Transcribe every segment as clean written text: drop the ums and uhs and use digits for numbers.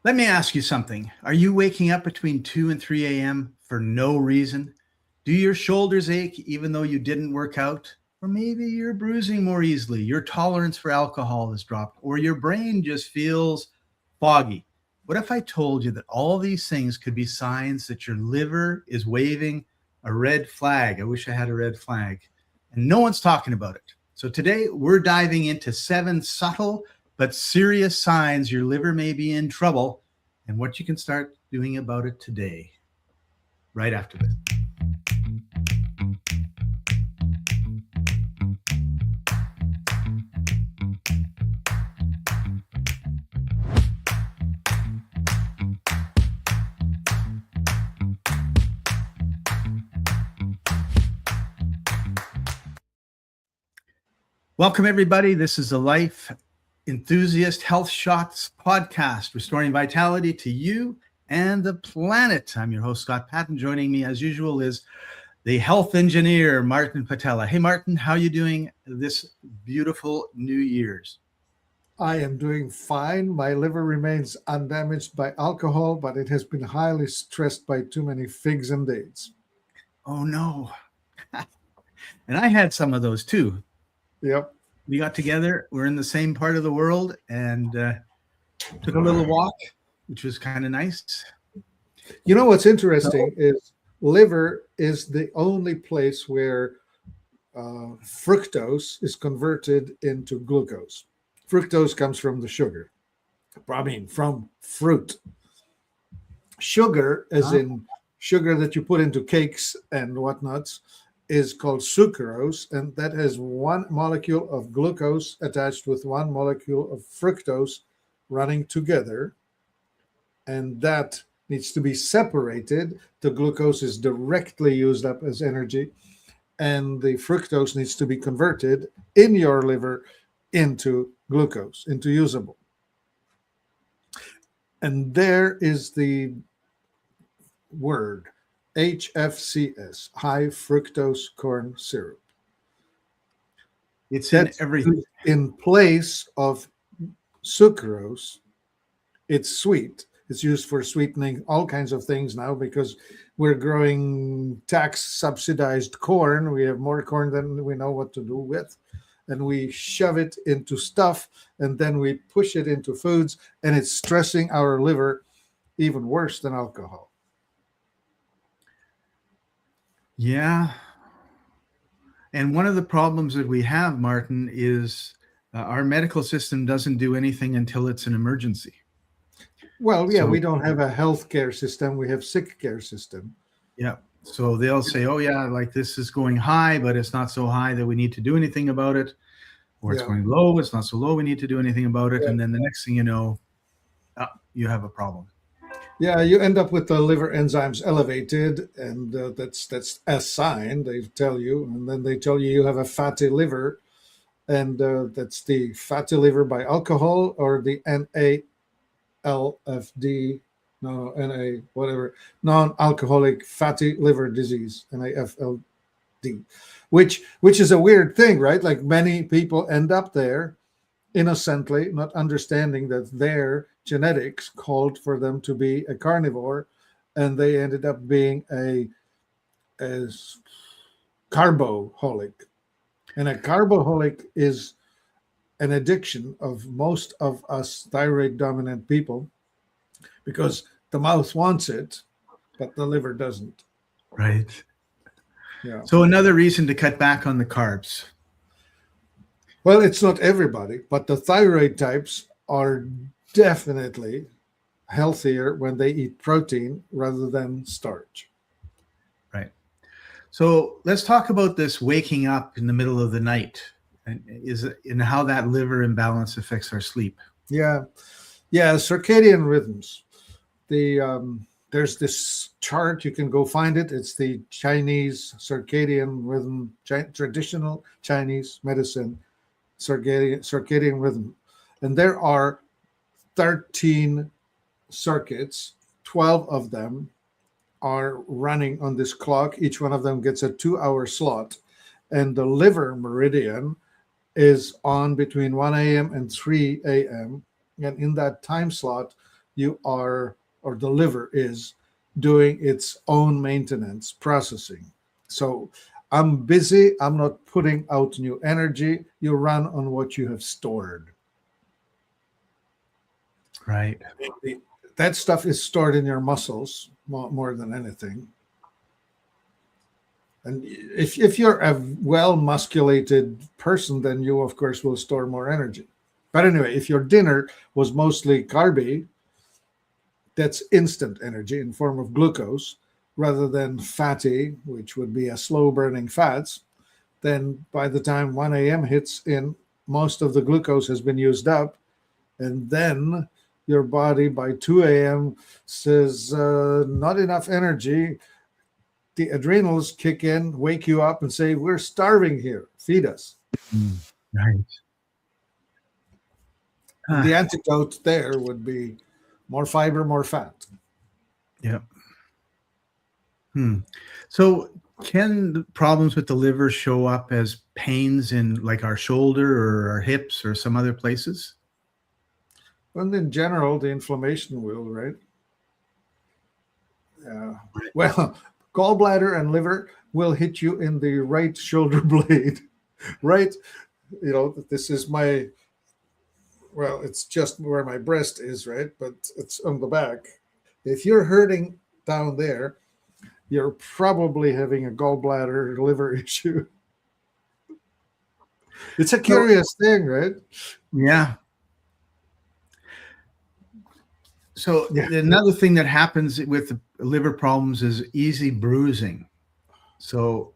Let me ask you something. Are you waking up between 2 and 3 a.m. for no reason? Do your shoulders ache even though you didn't work out? Or maybe you're bruising more easily, your tolerance for alcohol has dropped, or your brain just feels foggy. What if I told you that all these things could be signs that your liver is waving a red flag? I wish I had a red flag. And no one's talking about it. So today we're diving into 7 subtle but serious signs your liver may be in trouble and what you can start doing about it today. Right after this. Welcome, everybody. This is the Life Enthusiast Health Shots podcast, restoring vitality to you and the planet. I'm your host, Scott Patton. Joining me, as usual, is the health engineer, Martin Patella. Hey, Martin, how are you doing this beautiful New Year's? I am doing fine. My liver remains undamaged by alcohol, but it has been highly stressed by too many figs and dates. Oh, no. And I had some of those too. Yep. We got together. We're in the same part of the world and took a little walk, which was kind of nice. You know what's interesting is liver is the only place where fructose is converted into glucose. Fructose comes from the sugar. I mean, from fruit. Sugar, as in sugar that you put into cakes and whatnots, is called sucrose, and that has one molecule of glucose attached with one molecule of fructose running together, and that needs to be separated. The glucose is directly used up as energy, and the fructose needs to be converted in your liver into glucose, into usable. And there is the word HFCS, high fructose corn syrup. It's in everything. In place of sucrose. It's sweet. It's used for sweetening all kinds of things now because we're growing tax subsidized corn. We have more corn than we know what to do with. And we shove it into stuff and then we push it into foods, and it's stressing our liver even worse than alcohol. Yeah. And one of the problems that we have, Martin, is our medical system doesn't do anything until it's an emergency. Well, yeah, we don't have a healthcare system. We have sick care system. Yeah. So they'll say, oh, yeah, like this is going high, but it's not so high that we need to do anything about it. Or it's going low, it's not so low, we need to do anything about it. Yeah. And then the next thing you know, you have a problem. Yeah, you end up with the liver enzymes elevated, and that's a sign they tell you, and then they tell you have a fatty liver, and that's the fatty liver by alcohol or the NALFD, no NA whatever, non-alcoholic fatty liver disease, NAFLD, which is a weird thing, right? Like many people end up there innocently, not understanding that their genetics called for them to be a carnivore, and they ended up being a carboholic. And a carboholic is an addiction of most of us thyroid dominant people because the mouth wants it, but the liver doesn't. Right. Yeah. So another reason to cut back on the carbs. Well, it's not everybody, but the thyroid types are definitely healthier when they eat protein rather than starch. Right. So let's talk about this waking up in the middle of the night and how that liver imbalance affects our sleep. Yeah. Circadian rhythms. There's this chart, you can go find it. It's the Chinese circadian rhythm, traditional Chinese medicine circadian rhythm. And there are 13 circuits, 12 of them are running on this clock. Each one of them gets a 2-hour slot. And the liver meridian is on between 1 a.m. and 3 a.m. And in that time slot, you are, or the liver is, doing its own maintenance processing. So I'm busy, I'm not putting out new energy. You run on what you have stored. Right. That stuff is stored in your muscles more than anything. And if you're a well musculated person, then you, of course, will store more energy. But anyway, if your dinner was mostly carby, that's instant energy in form of glucose rather than fatty, which would be a slow burning fats, then by the time 1 a.m. hits in, most of the glucose has been used up. And then your body by 2 a.m. says, not enough energy. The adrenals kick in, wake you up, and say, we're starving here. Feed us. Right. And the antidote there would be more fiber, more fat. Yeah. So can the problems with the liver show up as pains in like our shoulder or our hips or some other places? And in general, the inflammation will, right? Well, gallbladder and liver will hit you in the right shoulder blade, right? This is well, it's just where my breast is, right? But it's on the back. If you're hurting down there, you're probably having a gallbladder liver issue. It's a curious thing, right? Yeah. So another thing that happens with the liver problems is easy bruising. So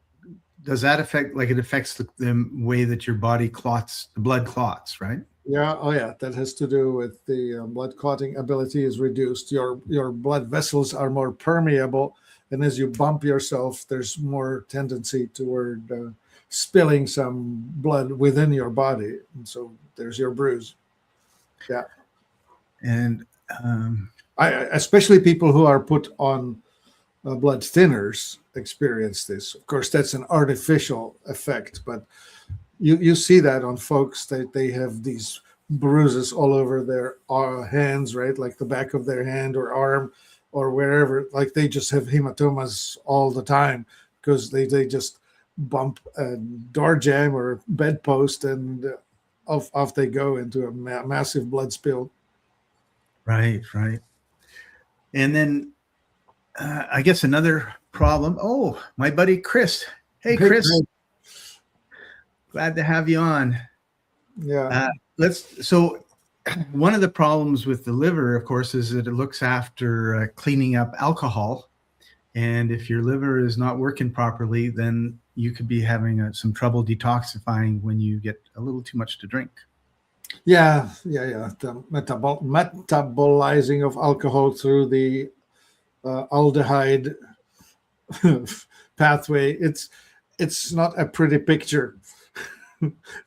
does that affect, like it affects the way that your body clots, the blood clots, right? Yeah. Oh, yeah. That has to do with the blood clotting ability is reduced. Your blood vessels are more permeable. And as you bump yourself, there's more tendency toward spilling some blood within your body. And so there's your bruise. Yeah. And especially people who are put on blood thinners experience this. Of course, that's an artificial effect, but you see that on folks that they have these bruises all over their hands, right? Like the back of their hand or arm or wherever. Like they just have hematomas all the time because they just bump a door jamb or bedpost and off they go into a massive blood spill. Right. And then I guess another problem. Oh, my buddy Chris. Hey, Chris. Glad to have you on. Yeah. So one of the problems with the liver, of course, is that it looks after cleaning up alcohol. And if your liver is not working properly, then you could be having some trouble detoxifying when you get a little too much to drink. Yeah. The metabolizing of alcohol through the aldehyde pathway. It's not a pretty picture.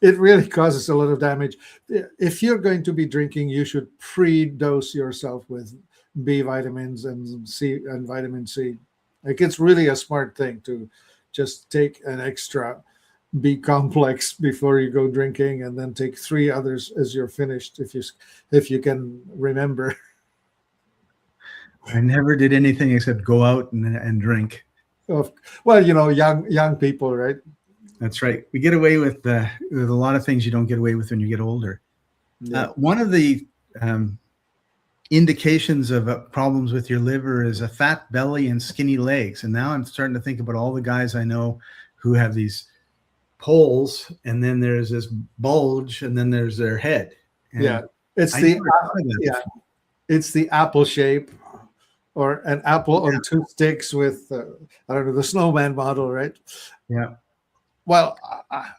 It really causes a lot of damage. If you're going to be drinking, you should pre-dose yourself with B vitamins and vitamin C. Like it's really a smart thing to just take an extra B complex before you go drinking, and then take 3 others as you're finished, if you can remember. I never did anything except go out and drink. Well, young people, right? That's right. We get away with a lot of things you don't get away with when you get older. Yeah. One of the indications of problems with your liver is a fat belly and skinny legs. And now I'm starting to think about all the guys I know who have these poles, and then there's this bulge, and then there's their head. And it's the apple shape, or an apple on 2 sticks with I don't know, the snowman model, right? Yeah. Well,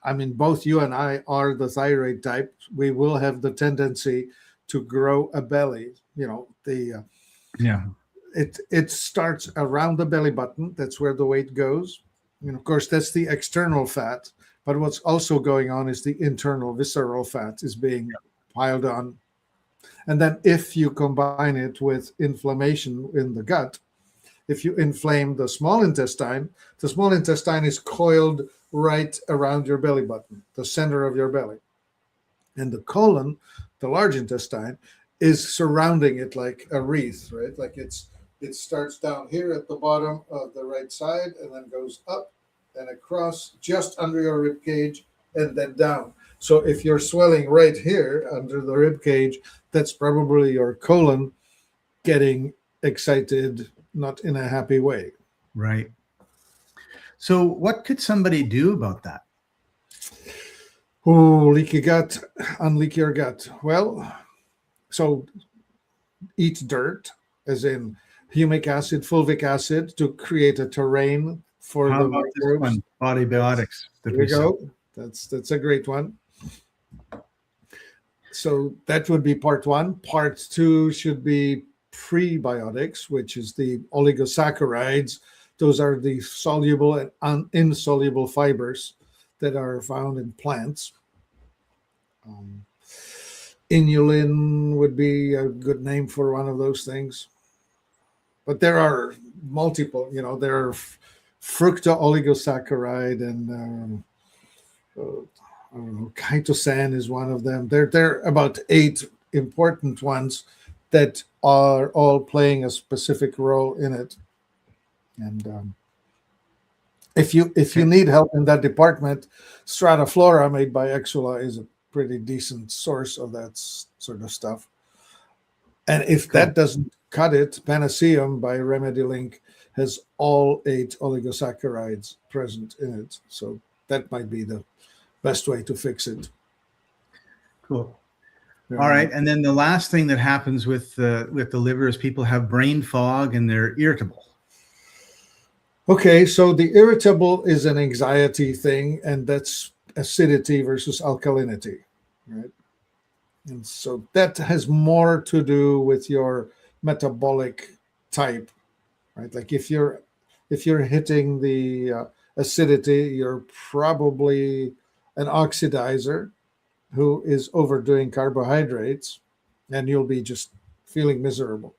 I mean, both you and I are the thyroid type. We will have the tendency to grow a belly. It starts around the belly button. That's where the weight goes. And of course, that's the external fat. But what's also going on is the internal visceral fat is being piled on. And then if you combine it with inflammation in the gut, if you inflame the small intestine is coiled right around your belly button, the center of your belly. And the colon, the large intestine, is surrounding it like a wreath, right? Like it starts down here at the bottom of the right side and then goes up and across just under your rib cage and then down. So if you're swelling right here under the rib cage, that's probably your colon getting excited, not in a happy way. Right. So what could somebody do about that? Oh, leaky gut, unleak your gut. Well, so eat dirt, as in humic acid, fulvic acid, to create a terrain for How the about this microbes. one? Probiotics. That There we you saw. go. That's a great one. So that would be part one. Part two should be prebiotics, which is the oligosaccharides. Those are the soluble and insoluble fibers that are found in plants. Inulin would be a good name for one of those things. But there are multiple, there are fructo-oligosaccharide and I don't know, chitosan is one of them. There are about 8 important ones that are all playing a specific role in it. And if you need help in that department, Strataflora made by Exula is a pretty decent source of that sort of stuff. And if that doesn't cut it, Panaceum by RemedyLink has all 8 oligosaccharides present in it. So that might be the best way to fix it. Cool. All right. And then the last thing that happens with the liver is people have brain fog and they're irritable. Okay, so the irritable is an anxiety thing, and that's acidity versus alkalinity, right? And so that has more to do with your metabolic type, right? Like if you're hitting the acidity, you're probably an oxidizer who is overdoing carbohydrates, and you'll be just feeling miserable.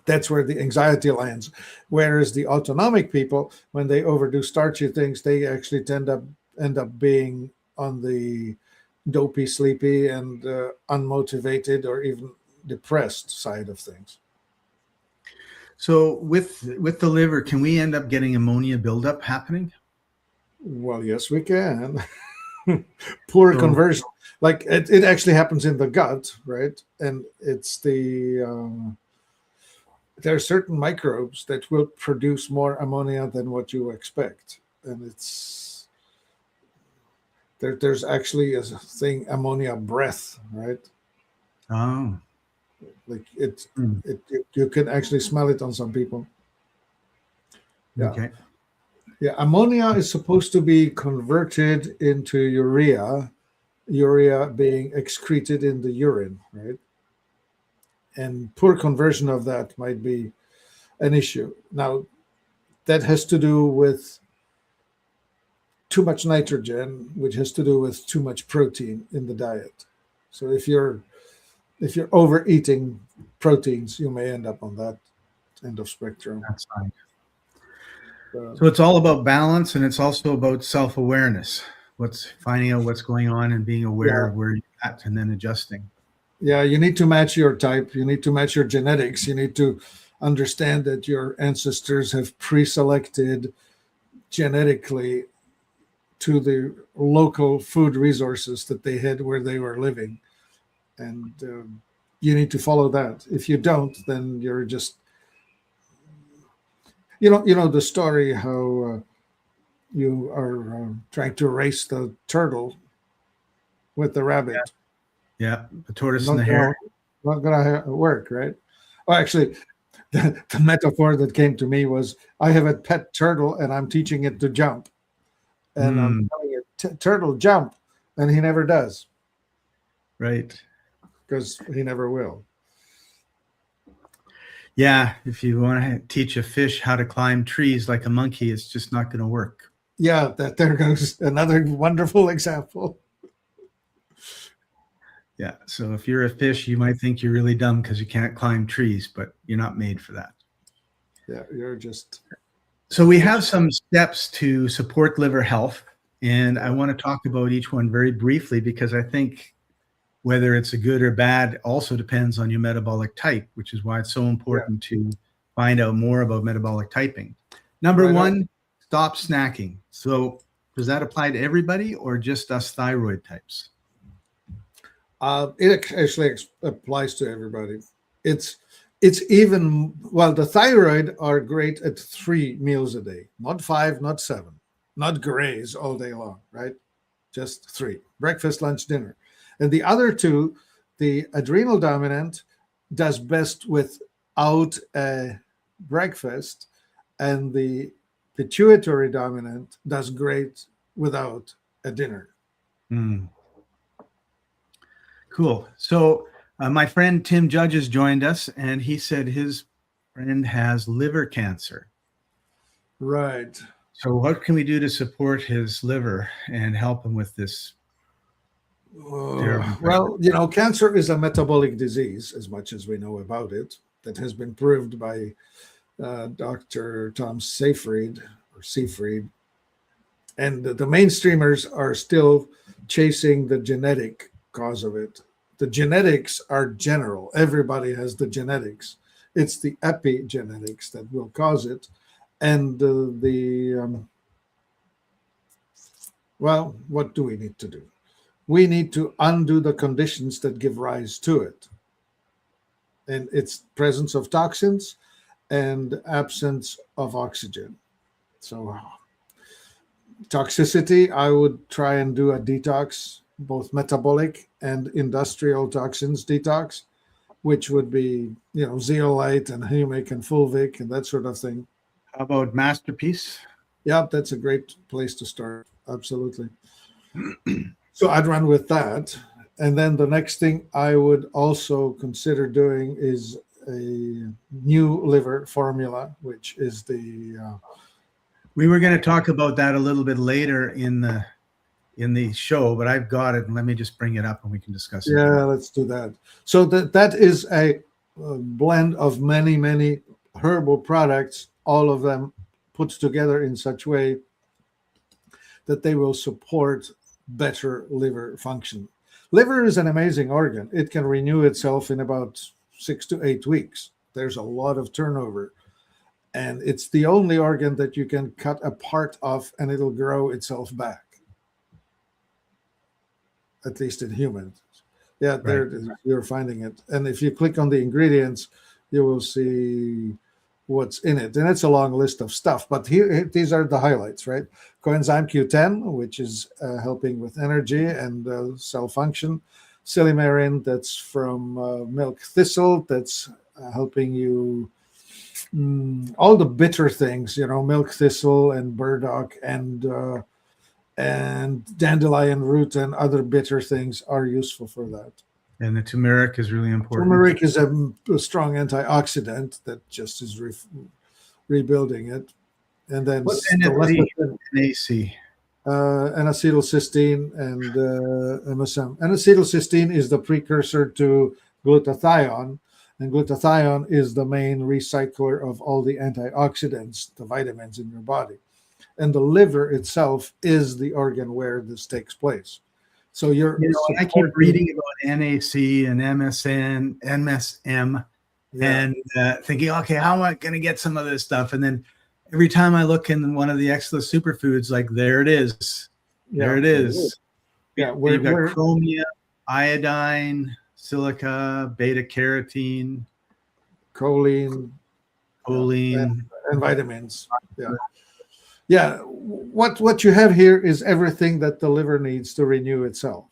That's where the anxiety lands. Whereas the autonomic people, when they overdo starchy things, they actually end up being on the dopey, sleepy, and unmotivated or even depressed side of things. So with the liver, can we end up getting ammonia buildup happening? Well, yes, we can. Poor conversion. Like it actually happens in the gut, right? And it's there are certain microbes that will produce more ammonia than what you expect. And there's actually a thing, ammonia breath, right? Oh. Like you can actually smell it on some people. Yeah. Okay. Yeah, ammonia is supposed to be converted into urea being excreted in the urine, right? And poor conversion of that might be an issue. Now, that has to do with too much nitrogen, which has to do with too much protein in the diet. So if you're overeating proteins, you may end up on that end of spectrum. That's fine. So it's all about balance, and it's also about self-awareness. Finding out what's going on and being aware of where you're at, and then adjusting. Yeah, you need to match your type. You need to match your genetics. You need to understand that your ancestors have pre-selected genetically to the local food resources that they had where they were living. And you need to follow that. If you don't, then you're just, you know the story how you are trying to race the turtle with the rabbit. Yeah, the tortoise and the hare. Not gonna work, right? Well, actually, the metaphor that came to me was I have a pet turtle and I'm teaching it to jump, and I'm telling it, turtle jump, and he never does. Right. Because he never will. Yeah, if you want to teach a fish how to climb trees like a monkey, it's just not going to work. Yeah, there goes another wonderful example. Yeah, so if you're a fish, you might think you're really dumb because you can't climb trees, but you're not made for that. Yeah, you're just... So we have some steps to support liver health, and I want to talk about each one very briefly because I think whether it's a good or bad also depends on your metabolic type, which is why it's so important to find out more about metabolic typing. Number one, stop snacking. So does that apply to everybody or just us thyroid types? It actually applies to everybody. It's even, well, the thyroid are great at 3 meals a day, not 5, not 7, not graze all day long, right? Just 3: breakfast, lunch, dinner. And the other two, the adrenal dominant does best without a breakfast, and the pituitary dominant does great without a dinner. Mm. Cool. So my friend Tim Judge has joined us, and he said his friend has liver cancer. Right. So what can we do to support his liver and help him with this? Well, cancer is a metabolic disease, as much as we know about it. That has been proved by Dr. Tom Seyfried, and the mainstreamers are still chasing the genetic cause of it. The genetics are general. Everybody has the genetics. It's the epigenetics that will cause it. And well, what do we need to do? We need to undo the conditions that give rise to it. And it's presence of toxins and absence of oxygen. So toxicity, I would try and do a detox, both metabolic and industrial toxins detox, which would be, zeolite and humic and fulvic and that sort of thing. How about Masterpiece? Yeah, that's a great place to start. Absolutely. So I'd run with that. And then the next thing I would also consider doing is a new liver formula, which is the... We were going to talk about that a little bit later in the show, but I've got it, and let me just bring it up and we can discuss it. Yeah, let's do that. So that is a blend of many, many herbal products, all of them put together in such a way that they will support better liver function. Liver is an amazing organ. It can renew itself in about 6 to 8 weeks. There's a lot of turnover. And it's the only organ that you can cut a part of and it'll grow itself back. At least in humans. Yeah, right. There it is. You're finding it. And if you click on the ingredients, you will see what's in it. And it's a long list of stuff. But here, these are the highlights, right? Coenzyme Q10, which is helping with energy and cell function. Silymarin, that's from milk thistle, that's helping you... all the bitter things, milk thistle and burdock and dandelion root and other bitter things are useful for that. And the turmeric is really important. Turmeric is a strong antioxidant that just is rebuilding it. And then what's NAC? N-acetylcysteine and MSM. N-acetylcysteine is the precursor to glutathione. And glutathione is the main recycler of all the antioxidants, the vitamins in your body. And the liver itself is the organ where this takes place. So I keep reading about NAC and MSM and thinking, okay, how am I going to get some of this stuff? And then every time I look in one of the Excellent Superfoods, like there it is. There it is. Yeah, you've got chromium, iodine, silica, beta carotene, choline, and vitamins. Yeah. What you have here is everything that the liver needs to renew itself.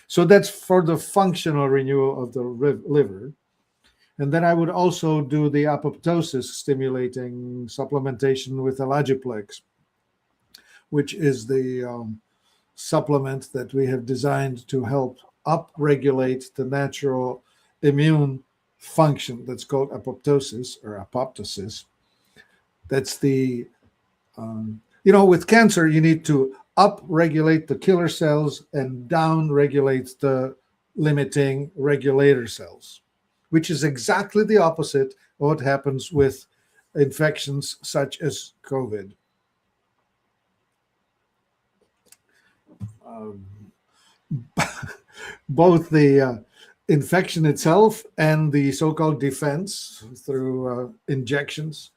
So that's for the functional renewal of the liver. And then I would also do the apoptosis stimulating supplementation with Elagiplex, which is the supplement that we have designed to help upregulate the natural immune function. That's called apoptosis or apoptosis. That's the, with cancer, you need to upregulate the killer cells and downregulate the limiting regulator cells, which is exactly the opposite of what happens with infections such as COVID. both the infection itself and the so-called defense through injections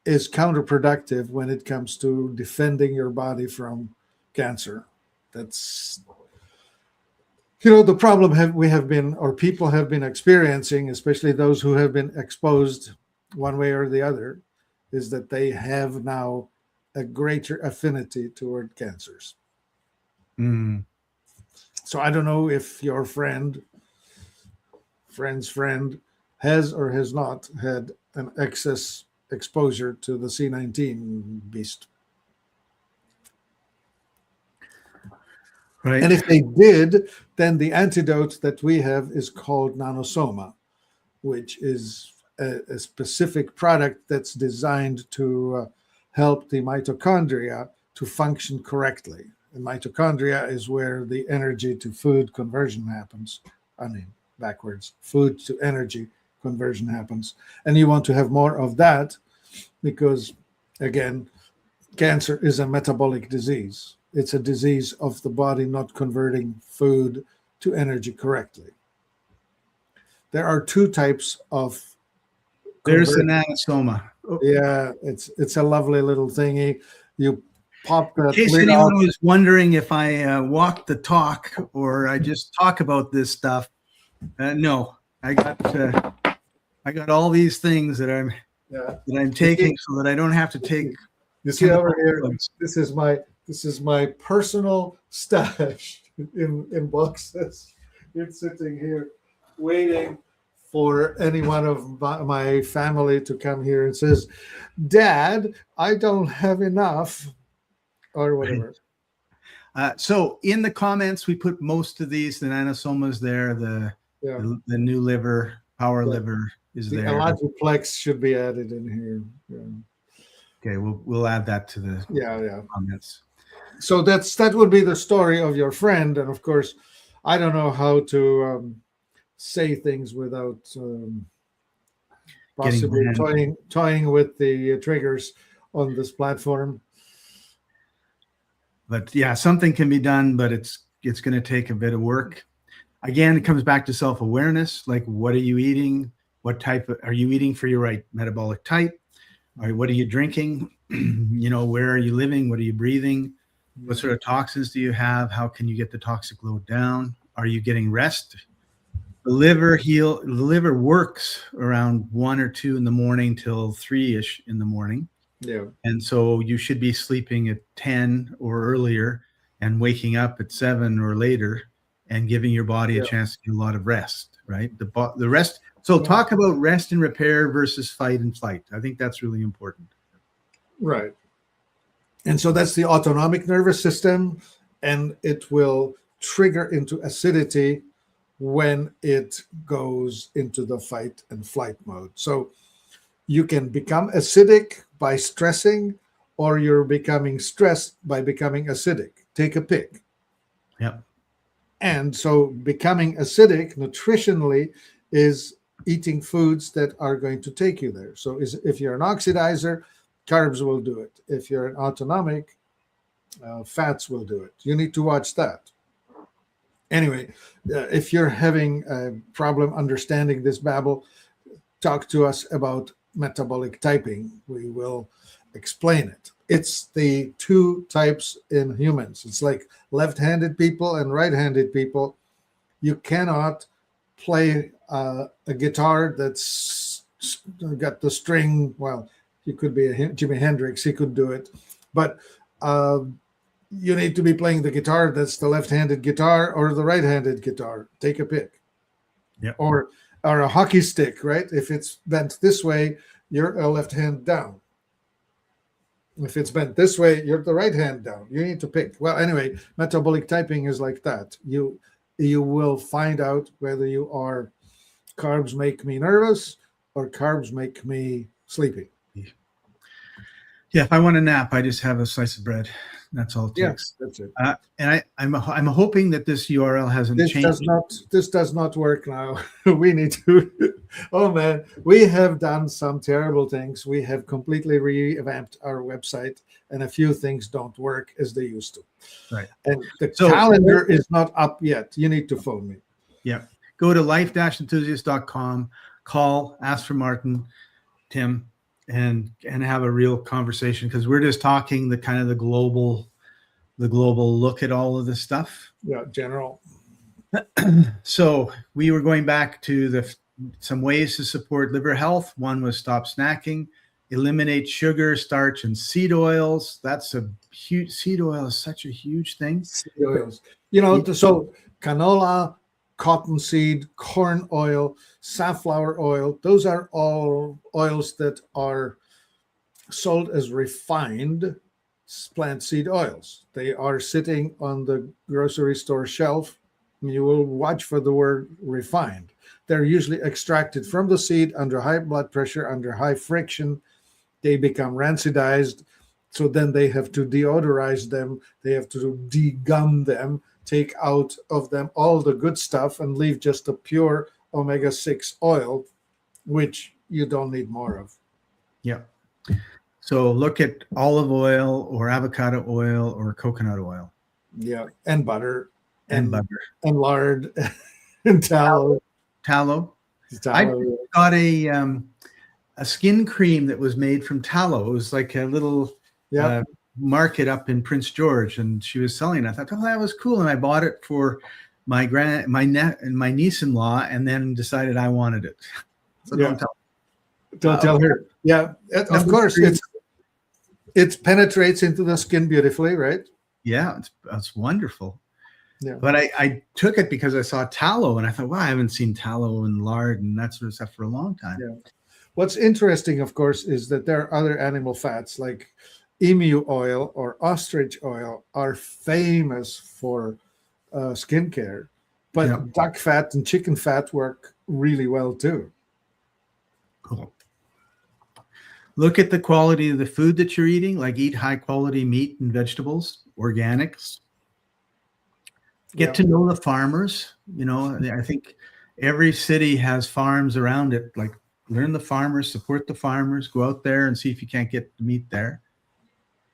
is counterproductive when it comes to defending your body from cancer. That's, the problem we have been, or people have been experiencing, especially those who have been exposed one way or the other, is that they have now a greater affinity toward cancers. Mm. So I don't know if your friend's friend has or has not had an excess exposure to the C19 beast. Right. And if they did, then the antidote that we have is called nanosoma, which is a specific product that's designed to help the mitochondria to function correctly. And mitochondria is where the energy to food conversion happens. I mean, backwards, food to energy conversion happens. And you want to have more of that because, again, cancer is a metabolic disease. It's a disease of the body not converting food to energy correctly. There are two types of There's an anosoma. Oh. Yeah, it's a lovely little thingy. You pop that. In case anyone was wondering if I walk the talk or I just talk about this stuff, no, I got all these things that I'm taking so that I don't have to take. You see over here, this is my personal stash in boxes. It's sitting here waiting for any one of my family to come here and says, "Dad, I don't have enough," or whatever. So in the comments, we put most of these, the nanosomas there, the new liver, power liver is there. The Alagiplex should be added in here. Yeah. Okay, we'll add that to the comments. So that would be the story of your friend, and of course, I don't know how to say things without possibly toying with the triggers on this platform. But yeah, something can be done, but it's going to take a bit of work. Again, it comes back to self-awareness. Like, what are you eating? What type are you eating for your right metabolic type? Or what are you drinking? Where are you living? What are you breathing? What sort of toxins do you have? How can you get the toxic load down? Are you getting rest? The liver works around 1 or 2 in the morning till 3-ish in the morning. Yeah. And so you should be sleeping at 10 or earlier and waking up at 7 or later and giving your body a chance to get a lot of rest, right? The rest. So talk about rest and repair versus fight and flight. I think that's really important. Right. And so that's the autonomic nervous system, and it will trigger into acidity when it goes into the fight and flight mode. So you can become acidic by stressing, or you're becoming stressed by becoming acidic. Take a pick. Yeah. And so becoming acidic nutritionally is eating foods that are going to take you there. So if you're an oxidizer, carbs will do it. If you're an autonomic, fats will do it. You need to watch that. Anyway, if you're having a problem understanding this babble, talk to us about metabolic typing. We will explain it. It's the two types in humans. It's like left-handed people and right-handed people. You cannot play a guitar that's got the string. Well, you could be a Jimi Hendrix. He could do it. But you need to be playing the guitar that's the left-handed guitar or the right-handed guitar. Take a pick. Yeah. Or a hockey stick, right? If it's bent this way, you're a left hand down. If it's bent this way, you're the right hand down. You need to pick. Well, anyway, metabolic typing is like that. You will find out whether you are carbs make me nervous or carbs make me sleepy. Yeah, if I want a nap, I just have a slice of bread. That's all it Yeah, takes. that's it. And I'm hoping that this URL hasn't This changed. does not work now. We need to. Oh man, we have done some terrible things. We have completely revamped our website, and a few things don't work as they used to. Right. And the So- calendar is not up yet. You need to phone me. Yeah. Go to life-enthusiast.com, call, ask for Martin, Tim, and have a real conversation, because we're just talking the kind of the global look at all of this stuff. Yeah, general. So we were going back to some ways to support liver health. One was stop snacking, eliminate sugar, starch, and seed oils. Seed oil is such a huge thing. Seed oils. So canola, cottonseed, corn oil, safflower oil, those are all oils that are sold as refined plant seed oils. They are sitting on the grocery store shelf. You will watch for the word refined. They're usually extracted from the seed under high blood pressure, under high friction. They become rancidized. So then they have to deodorize them. They have to degum them, take out of them all the good stuff and leave just a pure omega-6 oil, which you don't need more of. Yeah. So look at olive oil or avocado oil or coconut oil. Yeah, and butter. And butter. And lard and tallow. Tallow. I got a skin cream that was made from tallow. It was like a little market up in Prince George, and she was selling it. I thought, oh, that was cool, and I bought it for my niece-in-law, and then decided I wanted it. So don't tell her. Yeah, of course. It penetrates into the skin beautifully, right? Yeah, it's wonderful. Yeah. But I took it because I saw tallow, and I thought, wow, I haven't seen tallow and lard and that sort of stuff for a long time. Yeah. What's interesting, of course, is that there are other animal fats like emu oil or ostrich oil are famous for skincare, but duck fat and chicken fat work really well too. Cool. Look at the quality of the food that you're eating, like eat high quality meat and vegetables, organics. Get to know the farmers. I think every city has farms around it. Like, learn the farmers, support the farmers, go out there and see if you can't get the meat there.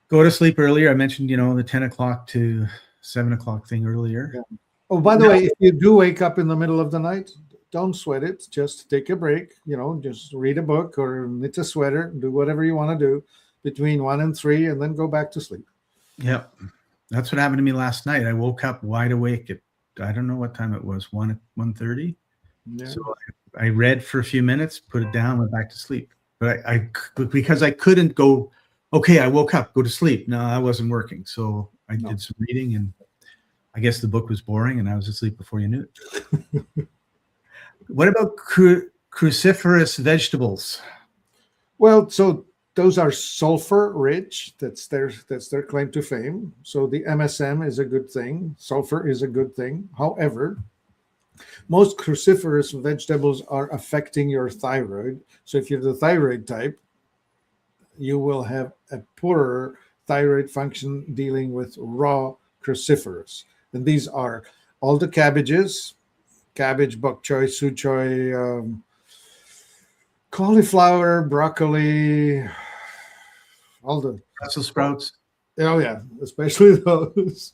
Go to sleep earlier. I mentioned, the 10 o'clock to 7 o'clock thing earlier. Yeah. Oh, by the way, if you do wake up in the middle of the night, don't sweat it. Just take a break, just read a book or knit a sweater, do whatever you want to do between 1 and 3, and then go back to sleep. Yep. That's what happened to me last night. I woke up wide awake at, I don't know what time it was, 1:30. Yeah. So I read for a few minutes, put it down, went back to sleep. But because I couldn't go, okay, I woke up, go to sleep. No, I wasn't working. So I did some reading, and I guess the book was boring and I was asleep before you knew it. What about cruciferous vegetables? Well, so those are sulfur rich. That's their claim to fame. So the MSM is a good thing. Sulfur is a good thing. However, most cruciferous vegetables are affecting your thyroid. So if you're the thyroid type, you will have a poorer thyroid function dealing with raw cruciferous. And these are all the cabbages, cabbage, bok choy, su choy, cauliflower, broccoli, all the Brussels sprouts. Oh yeah, especially those.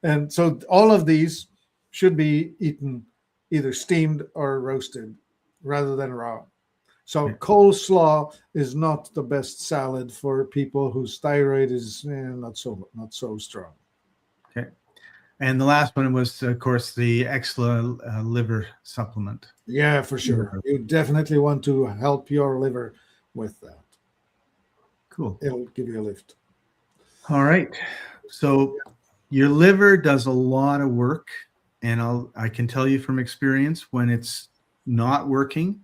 And so all of these should be eaten either steamed or roasted rather than raw. So coleslaw is not the best salad for people whose thyroid is not so strong. Okay. And the last one was, of course, the extra liver supplement. Yeah, for sure. You definitely want to help your liver with that. Cool. It'll give you a lift. All right. So your liver does a lot of work, and I can tell you from experience, when it's not working,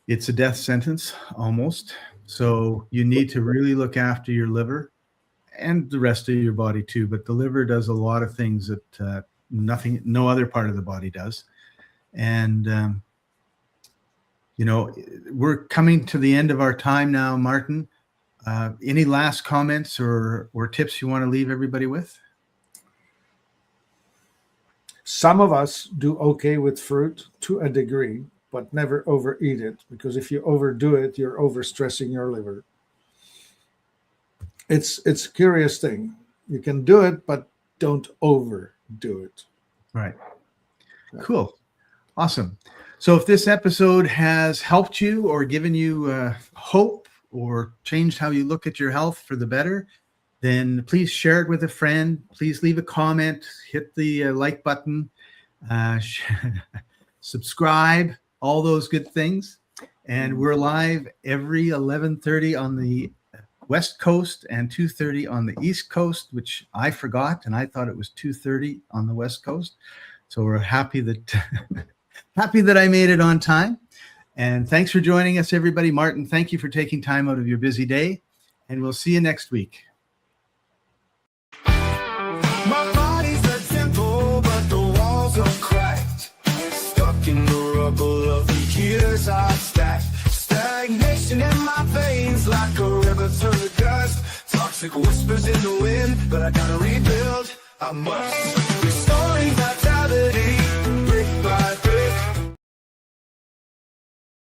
it's a death sentence almost. So you need to really look after your liver and the rest of your body too. But the liver does a lot of things that no other part of the body does. And, we're coming to the end of our time now, Martin. Any last comments or tips you want to leave everybody with? Some of us do okay with fruit to a degree, but never overeat it, because if you overdo it, you're overstressing your liver. It's a curious thing. You can do it, but don't overdo it. Right. Cool. Awesome. So if this episode has helped you or given you hope or changed how you look at your health for the better, then please share it with a friend. Please leave a comment, hit the like button, subscribe, all those good things. And we're live every 11:30 on the West Coast and 2:30 on the East Coast, which I forgot, and I thought it was 2:30 on the West Coast. So we're happy that I made it on time. And thanks for joining us, everybody. Martin, thank you for taking time out of your busy day, and we'll see you next week. My body's a temple, but the walls are cracked. Stuck in the rubble of the years I've stacked. Stagnation in my veins like a river turned to dust. Toxic whispers in the wind, but I gotta rebuild. I must.